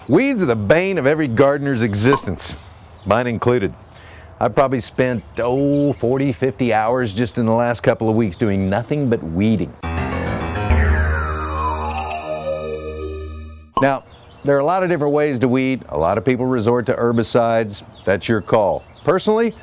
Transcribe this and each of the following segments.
Weeds are the bane of every gardener's existence, mine included. I've probably spent, 40, 50 hours just in the last couple of weeks doing nothing but weeding. Now, there are a lot of different ways to weed. A lot of people resort to herbicides. That's your call. Personally,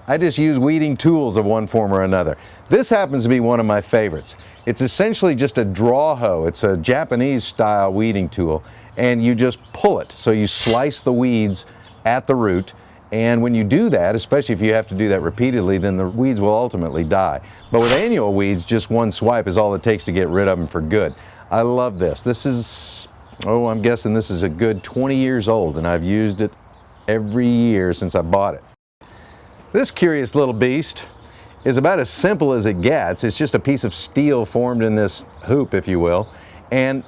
I just use weeding tools of one form or another. This happens to be one of my favorites. It's essentially just a draw hoe. It's a Japanese style weeding tool, and you just pull it. So you slice the weeds at the root, and when you do that, especially if you have to do that repeatedly, then the weeds will ultimately die. But with annual weeds, just one swipe is all it takes to get rid of them for good. I love this. This is, I'm guessing this is a good 20 years old, and I've used it every year since I bought it. This curious little beast is about as simple as it gets. It's just a piece of steel formed in this hoop, if you will, and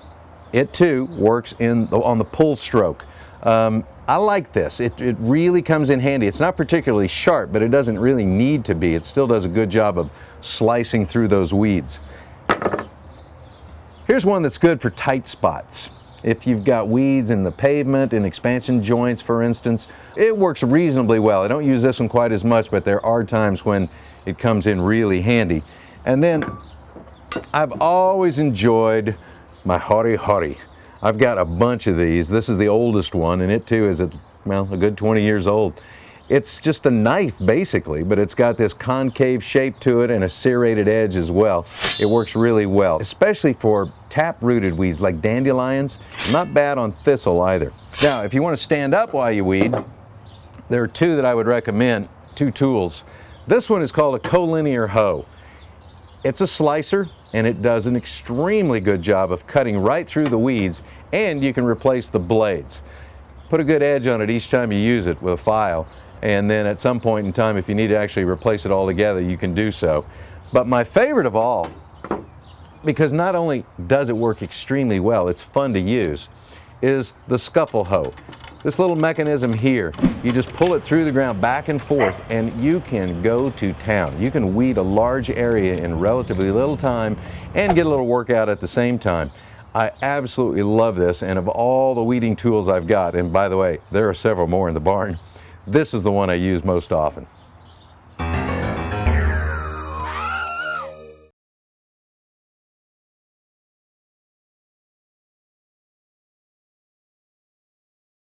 it too works on the pull stroke. I like this. It really comes in handy. It's not particularly sharp, but it doesn't really need to be. It still does a good job of slicing through those weeds. Here's one that's good for tight spots. If you've got weeds in the pavement, in expansion joints, for instance, it works reasonably well. I don't use this one quite as much, but there are times when it comes in really handy. And then I've always enjoyed my hori hori. I've got a bunch of these. This is the oldest one, and it too is a good 20 years old. It's just a knife basically, but it's got this concave shape to it and a serrated edge as well. It works really well, especially for tap-rooted weeds like dandelions. Not bad on thistle either. Now, if you want to stand up while you weed, there are two that I would recommend, two tools. This one is called a collinear hoe. It's a slicer, and it does an extremely good job of cutting right through the weeds, and you can replace the blades. Put a good edge on it each time you use it with a file, and then at some point in time, if you need to actually replace it all together, you can do so. But my favorite of all, because not only does it work extremely well, it's fun to use, is the scuffle hoe. This little mechanism here, you just pull it through the ground back and forth, and you can go to town. You can weed a large area in relatively little time and get a little workout at the same time. I absolutely love this, and of all the weeding tools I've got, and by the way, there are several more in the barn, this is the one I use most often.